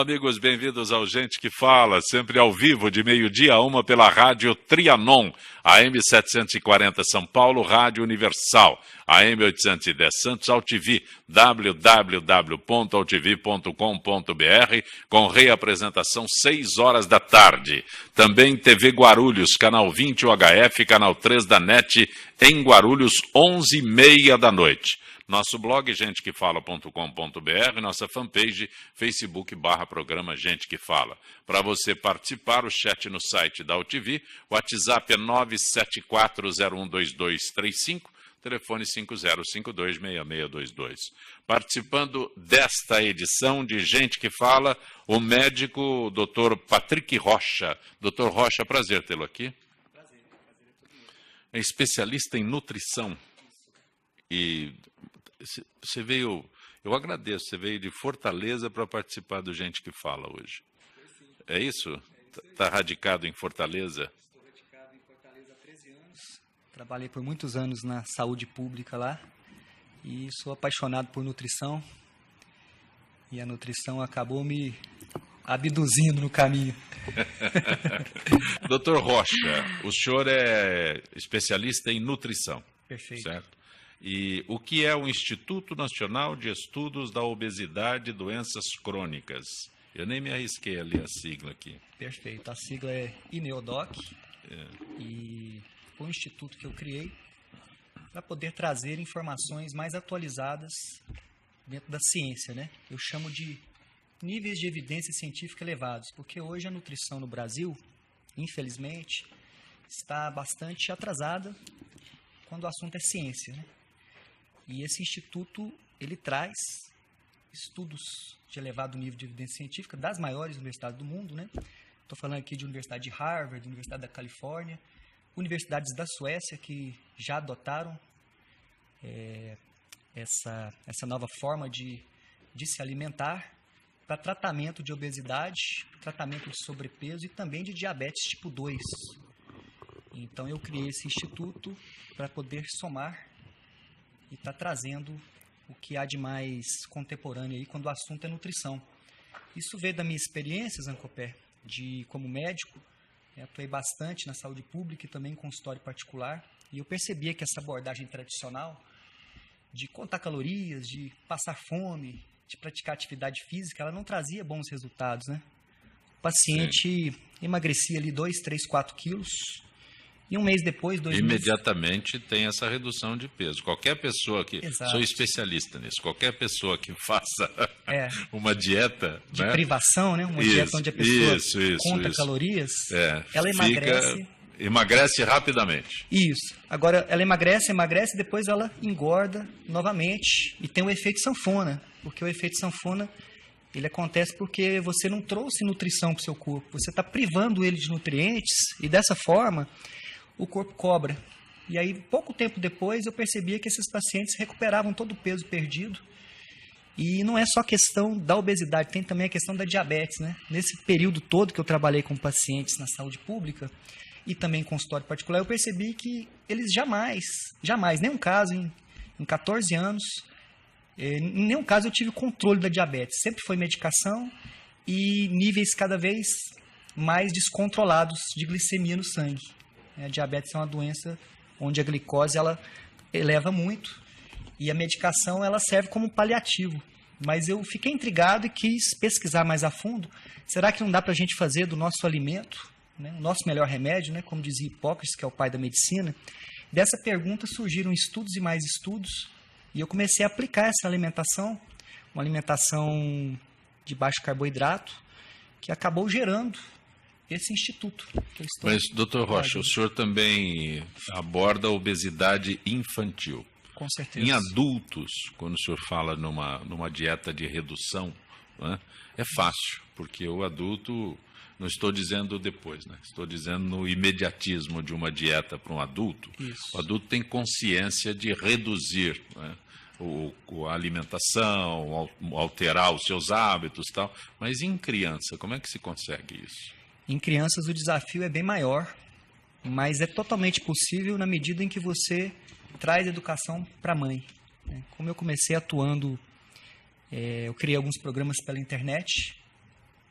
Alô, amigos, bem-vindos ao Gente que Fala, sempre ao vivo, de meio-dia a 1 pela Rádio Trianon, AM 740 São Paulo, Rádio Universal, AM 810 Santos, AltV, www.altv.com.br, com reapresentação 6 horas da tarde. Também TV Guarulhos, canal 20 UHF, canal 3 da NET, em Guarulhos, 11h30 da noite. Nosso blog, gentequefala.com.br, nossa fanpage, Facebook/programa Gente que Fala. Para você participar, o chat no site da AltV, o WhatsApp é 974012235, telefone 50526622. Participando desta edição de Gente que Fala, o médico Dr. Patrick Rocha. Dr. Rocha, prazer tê-lo aqui. Prazer é todo meu. É especialista em nutrição. E você veio, eu agradeço, você veio de Fortaleza para participar do Gente que Fala hoje. Perfeito. É isso? Está radicado em Fortaleza? Estou radicado em Fortaleza há 13 anos. Trabalhei por muitos anos na saúde pública lá e sou apaixonado por nutrição. E a nutrição acabou me abduzindo no caminho. Doutor Rocha, o senhor é especialista em nutrição. Perfeito. Certo? E o que é o Instituto Nacional de Estudos da Obesidade e Doenças Crônicas? Eu nem me arrisquei a ler a sigla aqui. Perfeito. A sigla é INEODOC e foi um instituto que eu criei para poder trazer informações mais atualizadas dentro da ciência, né? Eu chamo de níveis de evidência científica elevados, porque hoje a nutrição no Brasil, infelizmente, está bastante atrasada quando o assunto é ciência, né? E esse instituto, ele traz estudos de elevado nível de evidência científica das maiores universidades do mundo, né? Estou falando aqui de Universidade de Harvard, Universidade da Califórnia, universidades da Suécia que já adotaram essa nova forma de se alimentar para tratamento de obesidade, tratamento de sobrepeso e também de diabetes tipo 2. Então eu criei esse instituto para poder somar e está trazendo o que há de mais contemporâneo aí quando o assunto é nutrição. Isso veio da minha experiência, Zancopé, como médico, atuei bastante na saúde pública e também em consultório particular, e eu percebia que essa abordagem tradicional de contar calorias, de passar fome, de praticar atividade física, ela não trazia bons resultados, né? O paciente emagrecia ali 2, 3, 4 quilos, e um mês depois, 2 meses... Imediatamente tem essa redução de peso. Qualquer pessoa que... Exato. Sou especialista nisso. Qualquer pessoa que faça uma dieta... De né? privação, né? Uma dieta onde a pessoa conta calorias, ela emagrece... Emagrece rapidamente. Isso. Agora, ela emagrece, depois ela engorda novamente e tem o efeito sanfona. Porque o efeito sanfona, ele acontece porque você não trouxe nutrição para o seu corpo. Você está privando ele de nutrientes e dessa forma o corpo cobra. E aí, pouco tempo depois, eu percebia que esses pacientes recuperavam todo o peso perdido. E não é só a questão da obesidade, tem também a questão da diabetes, né? Nesse período todo que eu trabalhei com pacientes na saúde pública e também em consultório particular, eu percebi que eles jamais, nenhum caso, em 14 anos, em nenhum caso eu tive controle da diabetes. Sempre foi medicação e níveis cada vez mais descontrolados de glicemia no sangue. A diabetes é uma doença onde a glicose ela eleva muito e a medicação ela serve como paliativo. Mas eu fiquei intrigado e quis pesquisar mais a fundo. Será que não dá para a gente fazer do nosso alimento, né, o nosso melhor remédio, né, como dizia Hipócrates, que é o pai da medicina? Dessa pergunta surgiram estudos e mais estudos e eu comecei a aplicar essa alimentação, uma alimentação de baixo carboidrato, que acabou gerando esse instituto. Que eu estou... Mas, doutor Rocha, o senhor também aborda a obesidade infantil. Com certeza. Em adultos, quando o senhor fala numa dieta de redução, né, é fácil, porque o adulto, não estou dizendo depois, né, estou dizendo no imediatismo de uma dieta para um adulto. Isso. O adulto tem consciência de reduzir, né, a alimentação, alterar os seus hábitos e tal. Mas em criança, como é que se consegue isso? Em crianças o desafio é bem maior, mas é totalmente possível na medida em que você traz educação para a mãe. Como eu comecei atuando, eu criei alguns programas pela internet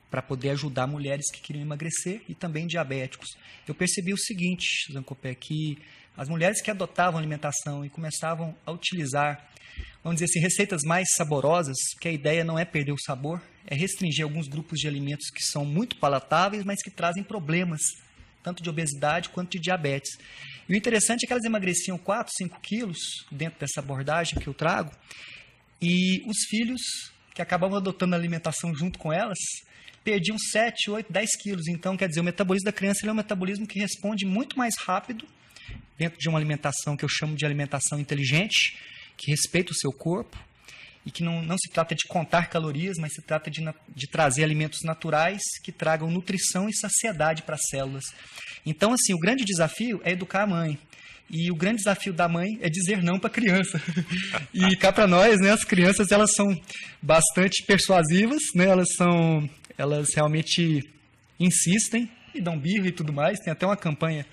para poder ajudar mulheres que queriam emagrecer e também diabéticos. Eu percebi o seguinte, Zancopé, que as mulheres que adotavam alimentação e começavam a utilizar, vamos dizer assim, receitas mais saborosas, que a ideia não é perder o sabor, é restringir alguns grupos de alimentos que são muito palatáveis, mas que trazem problemas, tanto de obesidade quanto de diabetes. E o interessante é que elas emagreciam 4, 5 quilos dentro dessa abordagem que eu trago, e os filhos que acabavam adotando a alimentação junto com elas, perdiam 7, 8, 10 quilos. Então, quer dizer, o metabolismo da criança ele é um metabolismo que responde muito mais rápido dentro de uma alimentação que eu chamo de alimentação inteligente, que respeita o seu corpo e que não se trata de contar calorias, mas se trata de trazer alimentos naturais que tragam nutrição e saciedade para as células. Então, assim, o grande desafio é educar a mãe. E o grande desafio da mãe é dizer não para a criança. E cá para nós, né, as crianças elas são bastante persuasivas, né, elas realmente insistem e dão birra e tudo mais. Tem até uma campanha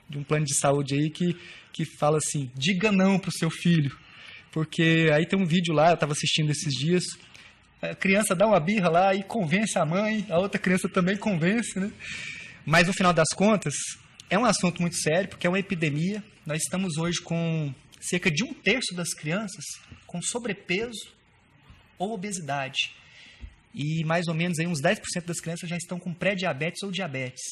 de um plano de saúde aí que fala assim, diga não para o seu filho. Porque aí tem um vídeo lá, eu estava assistindo esses dias, a criança dá uma birra lá e convence a mãe, a outra criança também convence, né? Mas no final das contas, é um assunto muito sério, porque é uma epidemia. Nós estamos hoje com cerca de 1/3 das crianças com sobrepeso ou obesidade. E mais ou menos aí uns 10% das crianças já estão com pré-diabetes ou diabetes.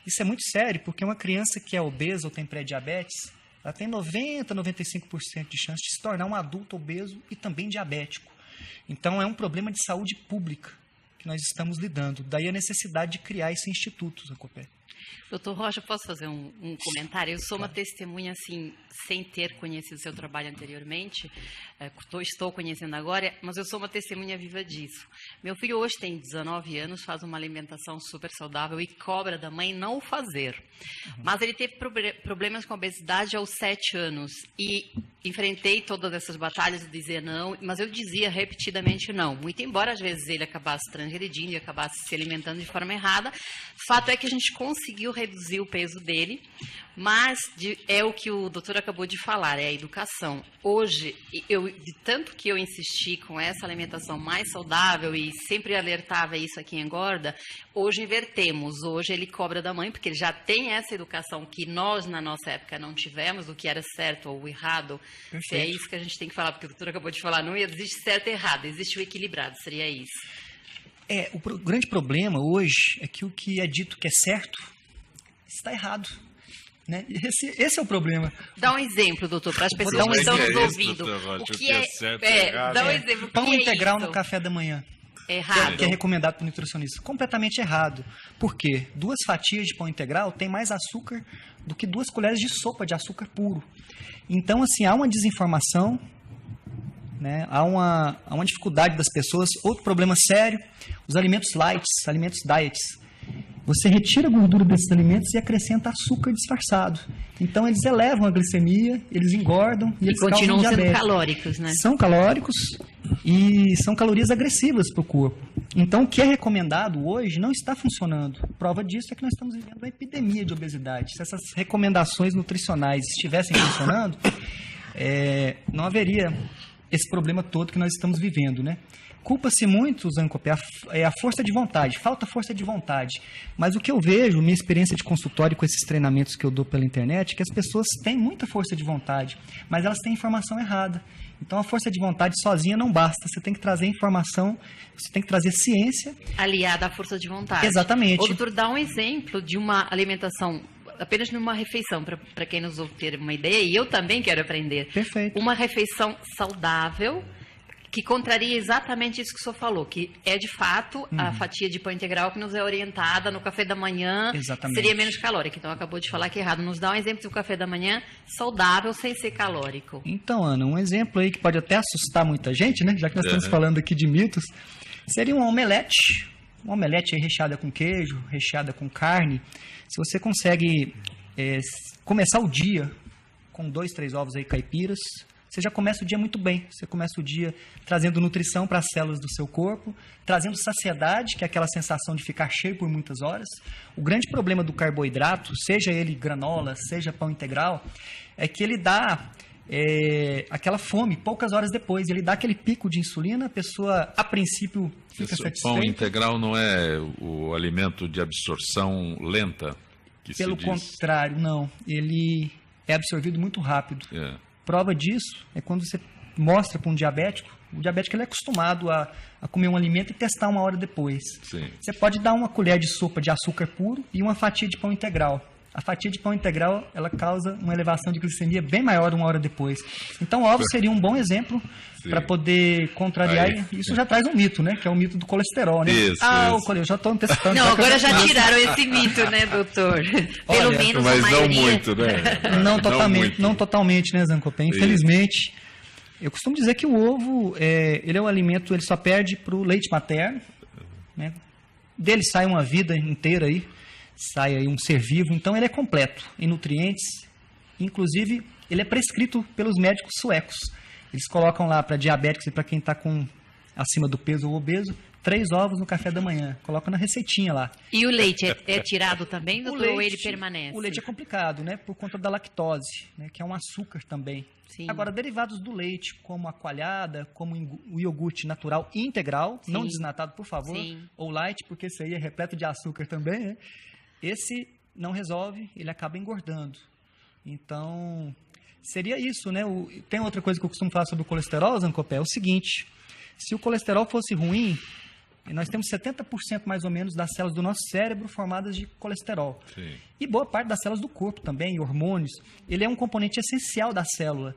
Isso é muito sério, porque uma criança que é obesa ou tem pré-diabetes, ela tem 90, 95% de chance de se tornar um adulto obeso e também diabético. Então é um problema de saúde pública que nós estamos lidando. Daí a necessidade de criar esse instituto, Zancopé. Doutor Rocha, posso fazer um comentário? Eu sou uma testemunha, assim, sem ter conhecido o seu trabalho anteriormente, estou conhecendo agora, mas eu sou uma testemunha viva disso. Meu filho hoje tem 19 anos, faz uma alimentação super saudável e cobra da mãe não o fazer. Mas ele teve problemas com obesidade aos 7 anos e enfrentei todas essas batalhas de dizer não, mas eu dizia repetidamente não. Muito embora às vezes ele acabasse transgredindo e acabasse se alimentando de forma errada, fato é que a gente conseguiu reduzir o peso dele, mas é o que o doutor acabou de falar, é a educação. Hoje, de tanto que eu insisti com essa alimentação mais saudável e sempre alertava isso a quem engorda, hoje invertemos. Hoje ele cobra da mãe, porque ele já tem essa educação que nós, na nossa época, não tivemos, do que era certo ou errado. Se é isso que a gente tem que falar, porque o doutor acabou de falar, não existe certo e errado, existe o equilibrado, seria isso. O grande problema hoje é que o que é dito que é certo está errado. Né? Esse é o problema. Dá um exemplo, doutor, para as pessoas que estão nos ouvindo. O que é certo, errado? Dá um exemplo. Pão integral no café da manhã. Errado. Que é recomendado por nutricionista. Completamente errado. Por quê? 2 fatias de pão integral tem mais açúcar do que 2 colheres de sopa de açúcar puro. Então, assim, há uma desinformação, né? Há uma dificuldade das pessoas. Outro problema sério, os alimentos light, alimentos diets. Você retira a gordura desses alimentos e acrescenta açúcar disfarçado. Então, eles elevam a glicemia, eles engordam e eles continuam causam diabetes. Sendo calóricos, né? São calóricos e são calorias agressivas para o corpo. Então, o que é recomendado hoje não está funcionando. Prova disso é que nós estamos vivendo uma epidemia de obesidade. Se essas recomendações nutricionais estivessem funcionando, não haveria esse problema todo que nós estamos vivendo, né? Culpa-se muito, Zancopé, a força de vontade, falta força de vontade. Mas o que eu vejo, minha experiência de consultório com esses treinamentos que eu dou pela internet, é que as pessoas têm muita força de vontade, mas elas têm informação errada. Então a força de vontade sozinha não basta, você tem que trazer informação, você tem que trazer ciência. Aliada à força de vontade. Exatamente. O doutor dá um exemplo de uma alimentação apenas numa refeição, para quem nos ouve ter uma ideia, e eu também quero aprender. Perfeito. Uma refeição saudável, que contraria exatamente isso que o senhor falou, que é de fato a fatia de pão integral que nos é orientada no café da manhã, exatamente, seria menos calórica. Então, acabou de falar que é errado. Nos dá um exemplo de um café da manhã saudável, sem ser calórico. Então, Ana, um exemplo aí que pode até assustar muita gente, né? Já que nós estamos falando aqui de mitos, seria um omelete. Uma omelete aí recheada com queijo, recheada com carne. Se você consegue começar o dia com 2, 3 ovos aí caipiras, você já começa o dia muito bem. Você começa o dia trazendo nutrição para as células do seu corpo, trazendo saciedade, que é aquela sensação de ficar cheio por muitas horas. O grande problema do carboidrato, seja ele granola, seja pão integral, é que ele dá aquela fome poucas horas depois. Ele dá aquele pico de insulina, a pessoa, a princípio, fica Esse satisfeita. pão integral não é o alimento de absorção lenta que Pelo se diz? contrário, não. Ele é absorvido muito rápido. É. Prova disso é quando você mostra para um diabético. O diabético ele é acostumado a comer um alimento e testar uma hora depois. Sim. Você pode dar uma colher de sopa de açúcar puro e uma fatia de pão integral. A fatia de pão integral ela causa uma elevação de glicemia bem maior uma hora depois. Então, o ovo seria um bom exemplo para poder contrariar. Aí. Isso já traz um mito, né? Que é o mito do colesterol, né? Isso, eu já estou antecipando. Não, agora já tiraram esse mito, né, doutor? Pelo Olha, menos Mas a não maioria... muito, né? Não totalmente, né, Zancopé? Infelizmente, eu costumo dizer que o ovo, ele é um alimento, ele só perde para o leite materno, né? Dele sai uma vida inteira aí, sai aí um ser vivo, então ele é completo em nutrientes, inclusive ele é prescrito pelos médicos suecos. Eles colocam lá para diabéticos e para quem está acima do peso ou obeso, 3 ovos no café da manhã. Coloca na receitinha lá. E o leite é tirado também, doutor, ou ele permanece? O leite é complicado, né? Por conta da lactose, né? Que é um açúcar também. Sim. Agora, derivados do leite, como a coalhada, como o iogurte natural integral, Sim. não desnatado, por favor, Sim. ou light, porque esse aí é repleto de açúcar também, né? Esse não resolve, ele acaba engordando. Então, seria isso, né? Tem outra coisa que eu costumo falar sobre o colesterol, Zancopé, é o seguinte: se o colesterol fosse ruim, nós temos 70% mais ou menos das células do nosso cérebro formadas de colesterol. Sim. E boa parte das células do corpo também, hormônios. Ele é um componente essencial da célula.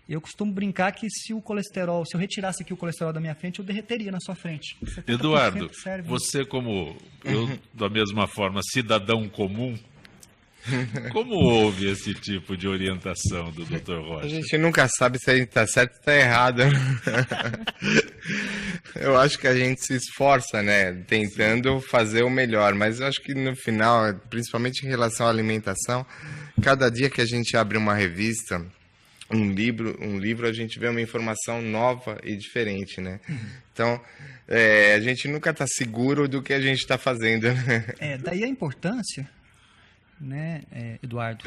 Eu costumo brincar que se eu retirasse aqui o colesterol da minha frente, eu derreteria na sua frente. 70% Eduardo, cérebro. você como eu, da mesma forma, cidadão comum, como houve esse tipo de orientação do Dr. Rocha? A gente nunca sabe se a gente está certo ou está errado. Eu acho que a gente se esforça, né? Tentando fazer o melhor. Mas eu acho que no final, principalmente em relação à alimentação, cada dia que a gente abre uma revista, um livro, a gente vê uma informação nova e diferente, né? Então, a gente nunca está seguro do que a gente está fazendo, né? Daí a importância, né, Eduardo,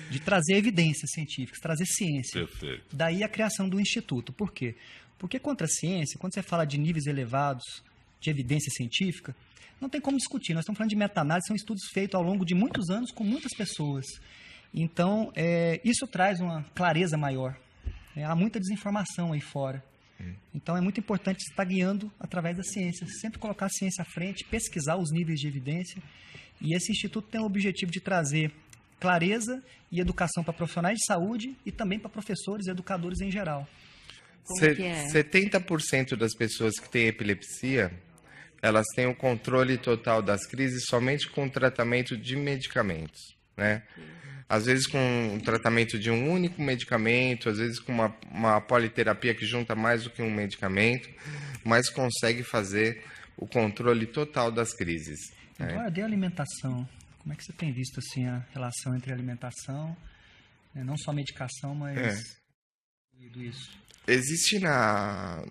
de trazer evidências científicas, trazer ciência. Perfeito. Daí a criação do Instituto. Por quê? Porque contra a ciência, quando você fala de níveis elevados de evidência científica, não tem como discutir. Nós estamos falando de meta-análise, são estudos feitos ao longo de muitos anos com muitas pessoas. Então, isso traz uma clareza maior. Há muita desinformação aí fora. Então, é muito importante estar guiando através da ciência. Sempre colocar a ciência à frente, pesquisar os níveis de evidência. E esse instituto tem o objetivo de trazer clareza e educação para profissionais de saúde e também para professores e educadores em geral. Como que é? 70% das pessoas que têm epilepsia, elas têm o controle total das crises somente com o tratamento de medicamentos, né? Às vezes com o tratamento de um único medicamento, às vezes com uma politerapia que junta mais do que um medicamento, mas consegue fazer o controle total das crises. Eduardo, e a alimentação? Como é que você tem visto assim, a relação entre alimentação, não só medicação, mas tudo isso? Existe na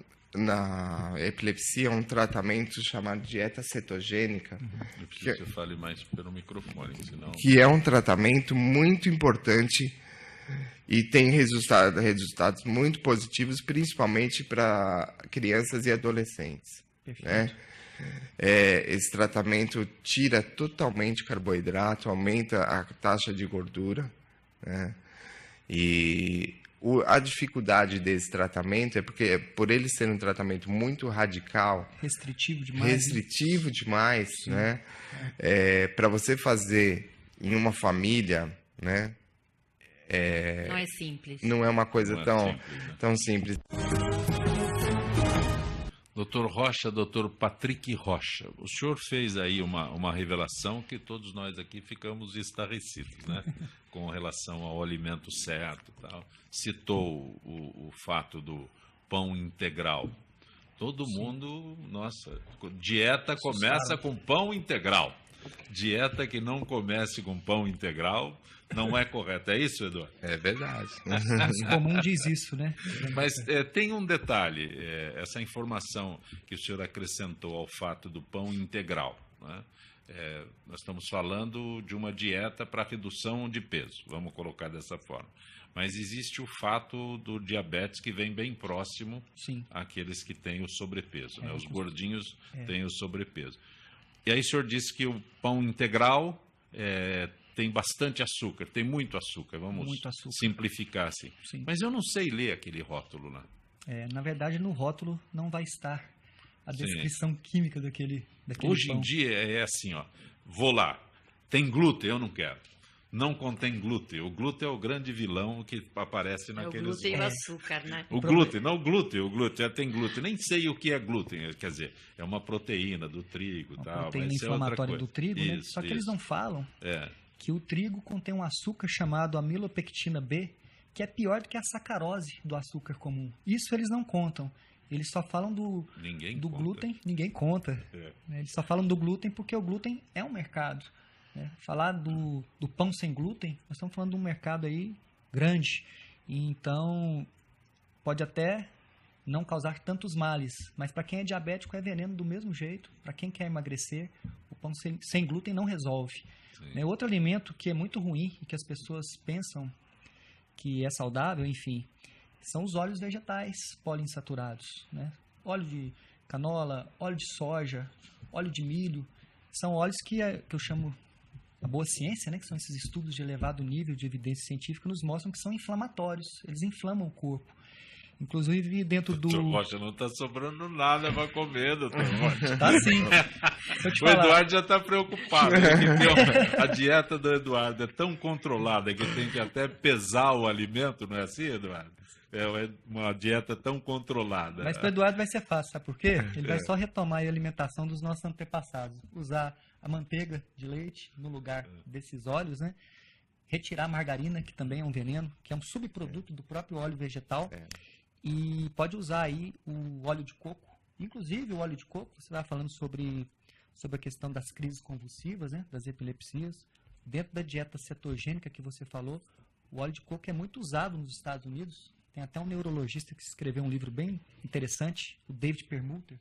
epilepsia um tratamento chamado dieta cetogênica, Eu preciso que você fale mais pelo microfone, senão... que é um tratamento muito importante e tem resultados muito positivos, principalmente para crianças e adolescentes. Perfeito. Né? Esse tratamento tira totalmente carboidrato, aumenta a taxa de gordura, né? E a dificuldade desse tratamento é porque, por ele ser um tratamento muito radical, restritivo demais, né? Para você fazer em uma família, né? Não é simples. Não é uma coisa tão simples. Doutor Rocha, doutor Patrick Rocha, o senhor fez aí uma revelação que todos nós aqui ficamos estarrecidos, né? Com relação ao alimento certo e tal. Citou o fato do pão integral. Todo mundo, nossa, dieta começa com pão integral. Dieta que não comece com pão integral não é correta. É isso, Eduardo? É verdade. O comum diz isso, né? Mas tem um detalhe, essa informação que o senhor acrescentou ao fato do pão integral, né? nós estamos falando de uma dieta para redução de peso, vamos colocar dessa forma. Mas existe o fato do diabetes que vem bem próximo àqueles que têm o sobrepeso. Né? Os gordinhos têm o sobrepeso. E aí o senhor disse que o pão integral tem bastante açúcar, tem muito açúcar, vamos simplificar assim. Sim. Mas eu não sei ler aquele rótulo lá. Na verdade, no rótulo não vai estar a descrição química daquele Hoje pão. Em dia é assim, ó, vou lá, tem glúten, eu não quero. Não contém glúten. O glúten é o grande vilão que aparece naqueles... O glúten e o açúcar, né? O glúten, não o glúten já tem glúten. Nem sei o que é glúten, quer dizer, é uma proteína do trigo. Uma tal, proteína mas inflamatória do trigo, isso, né? Só que eles não falam que o trigo contém um açúcar chamado amilopectina B, que é pior do que a sacarose do açúcar comum. Isso eles não contam. Eles só falam do glúten, ninguém conta. Eles só falam do glúten porque o glúten é um mercado. Falar do pão sem glúten, nós estamos falando de um mercado aí grande. Então, pode até não causar tantos males, mas para quem é diabético é veneno do mesmo jeito. Para quem quer emagrecer, o pão sem glúten não resolve. Outro alimento que é muito ruim e que as pessoas pensam que é saudável, enfim, são os óleos vegetais poliinsaturados. Óleo de canola, óleo de soja, óleo de milho, são óleos que eu chamo a boa ciência, que são esses estudos de elevado nível de evidência científica, nos mostram que são inflamatórios, eles inflamam o corpo. Inclusive dentro do... Doutor Rocha, não está sobrando nada para comer, doutor Rocha. Tá sim. O Eduardo já está preocupado. A dieta do Eduardo é tão controlada que tem que até pesar o alimento, não é assim, Eduardo? É uma dieta tão controlada. Mas para o Eduardo vai ser fácil, sabe por quê? Ele vai só retomar a alimentação dos nossos antepassados. Usar a manteiga de leite no lugar desses óleos, Retirar a margarina, que também é um veneno, que é um subproduto do próprio óleo vegetal. E pode usar aí o óleo de coco. Inclusive o óleo de coco, você vai falando sobre a questão das crises convulsivas, das epilepsias. Dentro da dieta cetogênica que você falou, o óleo de coco é muito usado nos Estados Unidos. Tem até um neurologista que escreveu um livro bem interessante, o David Perlmutter,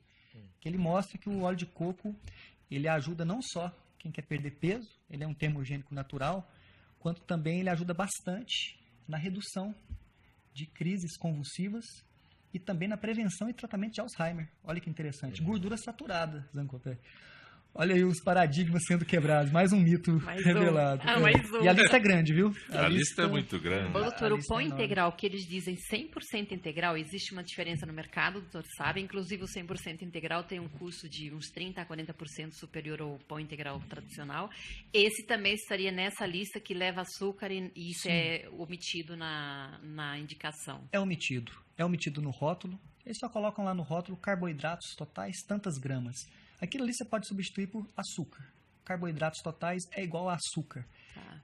que ele mostra que o óleo de coco ele ajuda não só quem quer perder peso, ele é um termogênico natural, quanto também ele ajuda bastante na redução de crises convulsivas e também na prevenção e tratamento de Alzheimer. Olha que interessante. Gordura saturada, Zancopé. Olha aí os paradigmas sendo quebrados. Mais um mito revelado. Mais um. E a lista é grande, viu? A lista é muito grande. Ô, doutor, o pão integral, que eles dizem 100% integral, existe uma diferença no mercado, o doutor sabe. Inclusive, o 100% integral tem um custo de uns 30% a 40% superior ao pão integral tradicional. Esse também estaria nessa lista que leva açúcar e isso é omitido na indicação. É omitido no rótulo. Eles só colocam lá no rótulo carboidratos totais, tantas gramas. Aquilo ali você pode substituir por açúcar. Carboidratos totais é igual a açúcar.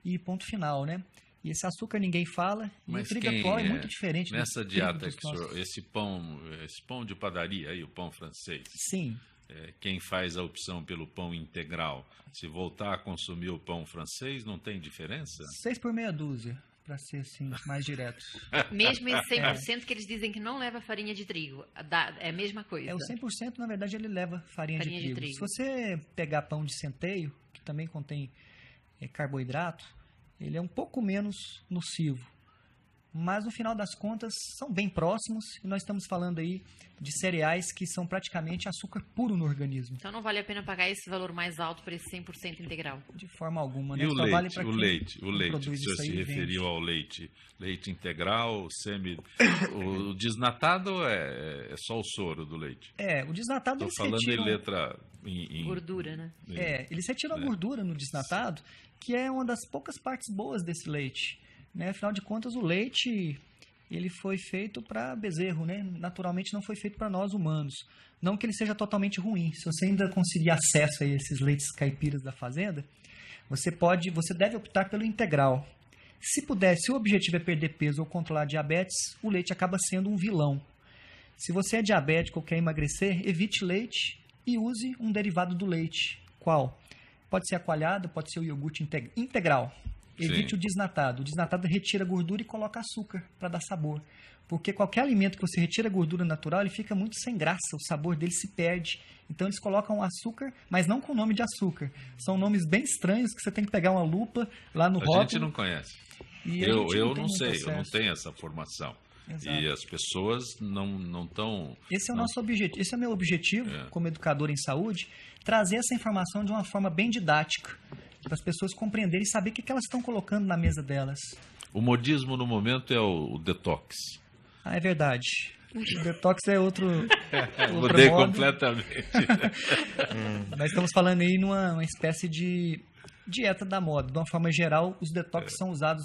E ponto final, E esse açúcar ninguém fala. Mas e o trigo atual é muito diferente. Nessa dieta, esse pão de padaria, aí, o pão francês. Sim. Quem faz a opção pelo pão integral, se voltar a consumir o pão francês, não tem diferença? 6 por meia dúzia. Para ser assim, mais direto. Mesmo esse 100% que eles dizem que não leva farinha de trigo, é a mesma coisa. O 100%, na verdade, ele leva farinha de trigo. Se você pegar pão de centeio, que também contém carboidrato, ele é um pouco menos nocivo. Mas, no final das contas, são bem próximos. E nós estamos falando aí de cereais que são praticamente açúcar puro no organismo. Então, não vale a pena pagar esse valor mais alto para esse 100% integral? De forma alguma. E o leite? O leite, o senhor se referiu ao leite. Leite integral, o desnatado é só o soro do leite. O desnatado eles retiram... Estou falando em letra... Gordura, né? Eles retiram a gordura no desnatado, que é uma das poucas partes boas desse leite. Afinal de contas, o leite ele foi feito para bezerro, naturalmente não foi feito para nós humanos. Não que ele seja totalmente ruim. Se você ainda conseguir acesso a esses leites caipiras da fazenda, você deve optar pelo integral. Se o objetivo é perder peso ou controlar a diabetes, o leite acaba sendo um vilão. Se você é diabético ou quer emagrecer, evite leite e use um derivado do leite. Qual? Pode ser a coalhada, pode ser o iogurte integral. Evite o desnatado. O desnatado retira gordura e coloca açúcar para dar sabor. Porque qualquer alimento que você retira gordura natural, ele fica muito sem graça, o sabor dele se perde. Então eles colocam açúcar, mas não com o nome de açúcar. São nomes bem estranhos que você tem que pegar uma lupa lá no rótulo. A gente não conhece. Eu não sei, eu não tenho essa formação. Exato. E as pessoas não estão... Esse é o nosso objetivo, esse é o meu objetivo como educador em saúde, trazer essa informação de uma forma bem didática, para as pessoas compreenderem e saber o que elas estão colocando na mesa delas. O modismo no momento é o detox. Ah, é verdade. O detox é outro Mudei modo. Completamente. Nós estamos falando aí numa espécie de dieta da moda. De uma forma geral, os detox são usados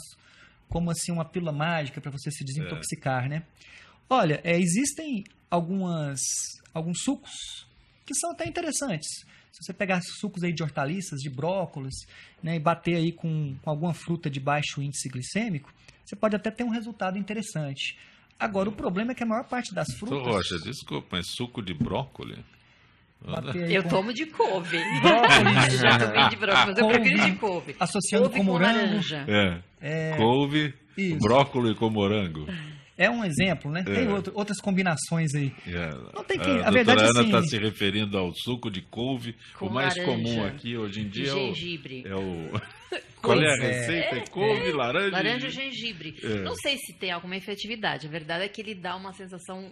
como assim uma pílula mágica para você se desintoxicar, né? Olha, existem alguns sucos que são até interessantes. Se você pegar sucos aí de hortaliças, de brócolis, né, e bater aí com alguma fruta de baixo índice glicêmico, você pode até ter um resultado interessante. Agora, o problema é que a maior parte das frutas... Rocha, desculpa, mas suco de brócolis? Eu tomo de couve. Brócolis. Já tomei de brócolis, mas eu prefiro de couve. Associando couve com morango. laranja. Couve, isso. Brócolis com morango. É um exemplo, né? Tem outras combinações aí. Não tem que... A verdade Ana assim... está se referindo ao suco de couve. Com o mais laranja, comum aqui hoje em dia gengibre. é o... Qual é a receita? Couve, laranja... Laranja e gengibre. Não sei se tem alguma efetividade. A verdade é que ele dá uma sensação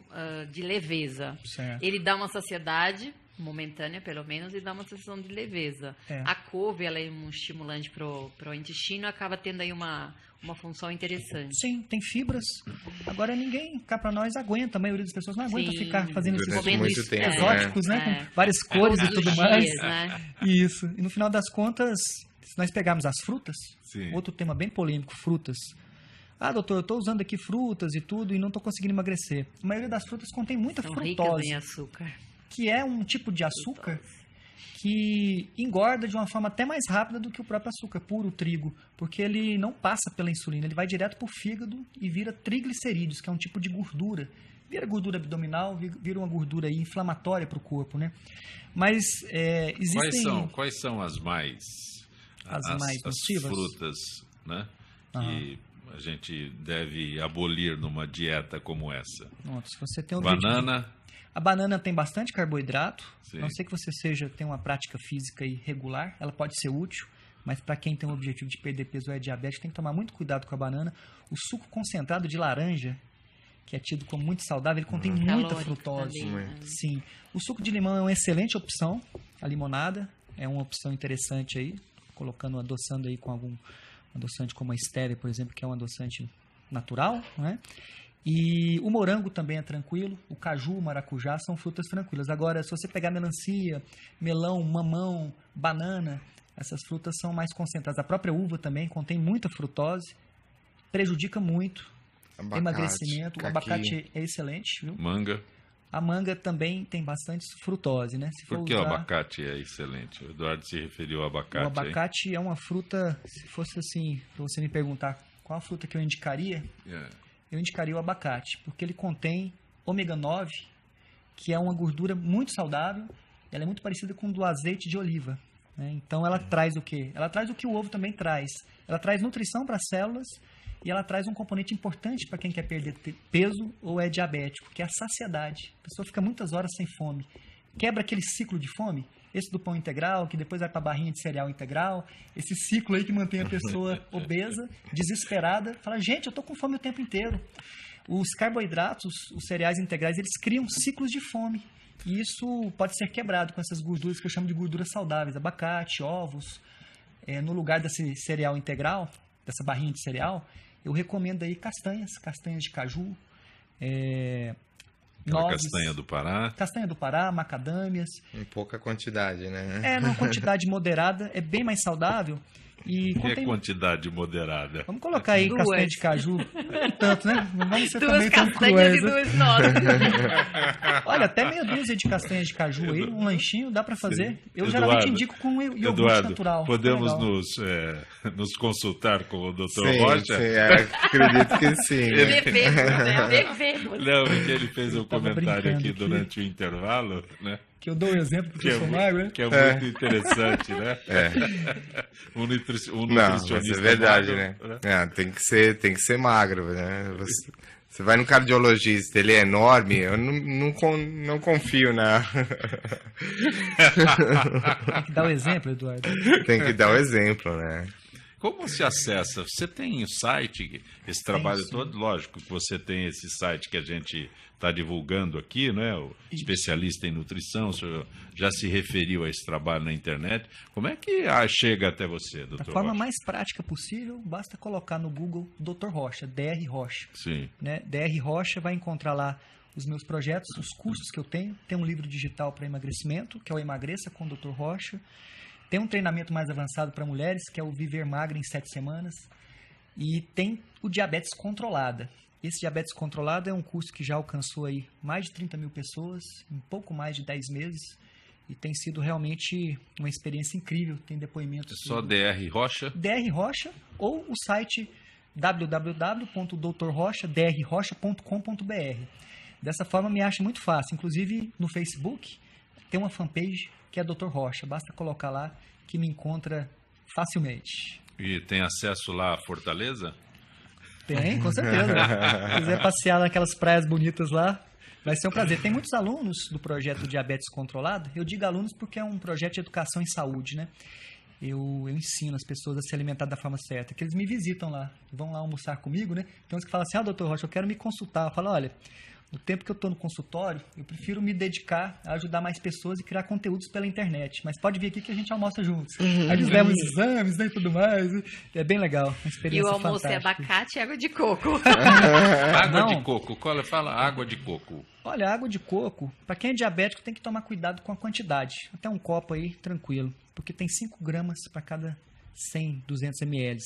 de leveza. Certo. Ele dá uma saciedade momentânea, pelo menos, e dá uma sensação de leveza. A couve, ela é um estimulante para o intestino, acaba tendo aí uma função interessante. Sim, tem fibras. Agora ninguém, cá para nós, aguenta. A maioria das pessoas não aguenta ficar fazendo esses muito exóticos, né? Com várias cores e tudo mais. Né? Isso. E no final das contas, se nós pegarmos as frutas, Sim. outro tema bem polêmico, frutas. Ah, doutor, eu estou usando aqui frutas e tudo e não estou conseguindo emagrecer. A maioria das frutas contém muita São frutose. ricas em açúcar. Que é um tipo de açúcar que engorda de uma forma até mais rápida do que o próprio açúcar puro, o trigo, porque ele não passa pela insulina, ele vai direto para o fígado e vira triglicerídeos, que é um tipo de gordura. Vira gordura abdominal, vira uma gordura aí inflamatória para o corpo, né? Mas existem... Quais são as mais nocivas? Frutas, né? Que a gente deve abolir numa dieta como essa? Se você tem banana... A banana tem bastante carboidrato, Sim. a não ser que você tenha uma prática física irregular, ela pode ser útil, mas para quem tem o objetivo de perder peso ou é diabético, tem que tomar muito cuidado com a banana. O suco concentrado de laranja, que é tido como muito saudável, ele contém muita frutose. Sim. O suco de limão é uma excelente opção, a limonada é uma opção interessante aí, adoçando aí com algum adoçante como a estévia, por exemplo, que é um adoçante natural, né? E o morango também é tranquilo, o caju, o maracujá são frutas tranquilas. Agora, se você pegar melancia, melão, mamão, banana, essas frutas são mais concentradas. A própria uva também contém muita frutose, prejudica muito emagrecimento. O abacate é excelente, viu? Manga. A manga também tem bastante frutose, né? Por que o abacate é excelente? O Eduardo se referiu ao abacate. O abacate é uma fruta, se fosse assim, para você me perguntar qual a fruta que eu indicaria... Eu indicaria o abacate, porque ele contém ômega 9, que é uma gordura muito saudável, ela é muito parecida com o do azeite de oliva, né? Então ela traz o quê? Ela traz o que o ovo também traz. Ela traz nutrição para as células e ela traz um componente importante para quem quer perder peso ou é diabético, que é a saciedade. A pessoa fica muitas horas sem fome. Quebra aquele ciclo de fome, esse do pão integral, que depois vai para a barrinha de cereal integral, esse ciclo aí que mantém a pessoa obesa, desesperada, fala, gente, eu estou com fome o tempo inteiro. Os carboidratos, os cereais integrais, eles criam ciclos de fome, e isso pode ser quebrado com essas gorduras que eu chamo de gorduras saudáveis, abacate, ovos. No lugar desse cereal integral, dessa barrinha de cereal, eu recomendo aí castanhas de caju, nozes, castanha do Pará, macadâmias. Em pouca quantidade, né? Numa quantidade moderada, é bem mais saudável. E contém... quantidade moderada? Vamos colocar aí castanha de caju. Tanto, né? Não vamos ser também tão cruéis. E 2 nozes. Olha, até meia dúzia de castanhas de caju aí, um lanchinho, dá para fazer. Eu geralmente indico com iogurte natural. Podemos nos consultar com o Dr. Rocha? Sim, acredito que sim. Devemos. Não, porque ele fez um comentário aqui durante o intervalo, né? que eu dou um exemplo porque eu sou magro, né? Que é muito interessante, né? Um Não, nutricionista mas é verdade, magro, né? Tem que ser magro, né? Você vai no cardiologista, ele é enorme, eu não confio na... Tem que dar o exemplo, Eduardo. Tem que dar o exemplo, né? Como se acessa? Você tem o site, esse trabalho sim. todo? Lógico que você tem esse site que a gente está divulgando aqui, né? O especialista em nutrição, o senhor já se referiu a esse trabalho na internet. Como é que chega até você, doutor Da forma Rocha? mais prática possível, basta colocar no Google Dr. Rocha, DR Rocha. Sim. Né? DR Rocha vai encontrar lá os meus projetos, os cursos que eu tenho. Tem um livro digital para emagrecimento, que é o Emagreça com o Dr. Rocha. Tem um treinamento mais avançado para mulheres, que é o Viver Magra em 7 semanas. E tem o Diabetes Controlada. Esse Diabetes Controlada é um curso que já alcançou aí mais de 30 mil pessoas em pouco mais de 10 meses. E tem sido realmente uma experiência incrível. Tem depoimentos... É só DR Rocha? DR Rocha ou o site www.drrocha.com.br. Dessa forma me acha muito fácil. Inclusive no Facebook tem uma fanpage que é Dr. Rocha. Basta colocar lá que me encontra facilmente. E tem acesso lá à Fortaleza? Tem, com certeza. Se quiser passear naquelas praias bonitas lá, vai ser um prazer. Tem muitos alunos do projeto Diabetes Controlado. Eu digo alunos porque é um projeto de educação em saúde, né? Eu ensino as pessoas a se alimentar da forma certa. Que eles me visitam lá, vão lá almoçar comigo, né? Tem uns que falam assim, doutor Rocha, eu quero me consultar. Eu falo, olha, no tempo que eu estou no consultório, eu prefiro me dedicar a ajudar mais pessoas e criar conteúdos pela internet. Mas pode vir aqui que a gente almoça juntos. Aí eles levam os exames, né, e tudo mais. É bem legal, uma experiência E o almoço fantástica. é abacate e água de coco. Água Não. de coco. Qual fala? Água de coco. Olha, água de coco, para quem é diabético, tem que tomar cuidado com a quantidade. Até um copo aí, tranquilo. Porque tem 5 gramas para cada 100, 200 ml.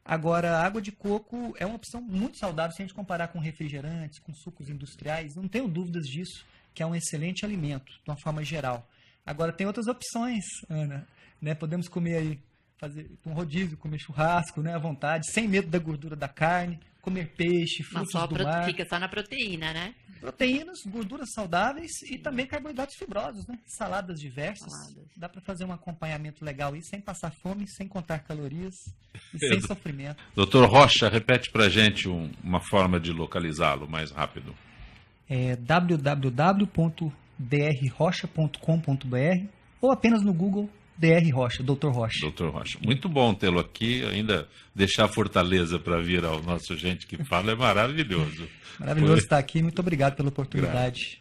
Agora, a água de coco é uma opção muito saudável se a gente comparar com refrigerantes, com sucos industriais. Não tenho dúvidas disso, que é um excelente alimento, de uma forma geral. Agora, tem outras opções, Ana. Né? Podemos comer aí, fazer um rodízio, comer churrasco, né, à vontade, sem medo da gordura da carne, comer peixe, Mas frutos do mar. fica só na proteína, né? Proteínas, gorduras saudáveis e também carboidratos fibrosos, né? Saladas diversas. Saladas. Dá para fazer um acompanhamento legal aí, sem passar fome, sem contar calorias e sem sofrimento. Doutor Rocha, repete pra gente uma forma de localizá-lo mais rápido. É www.drrocha.com.br ou apenas no Google DR Rocha, Dr. Rocha. Doutor Rocha, muito bom tê-lo aqui. Ainda deixar Fortaleza para vir ao nosso Gente que Fala é maravilhoso. Maravilhoso estar aqui. Muito obrigado pela oportunidade.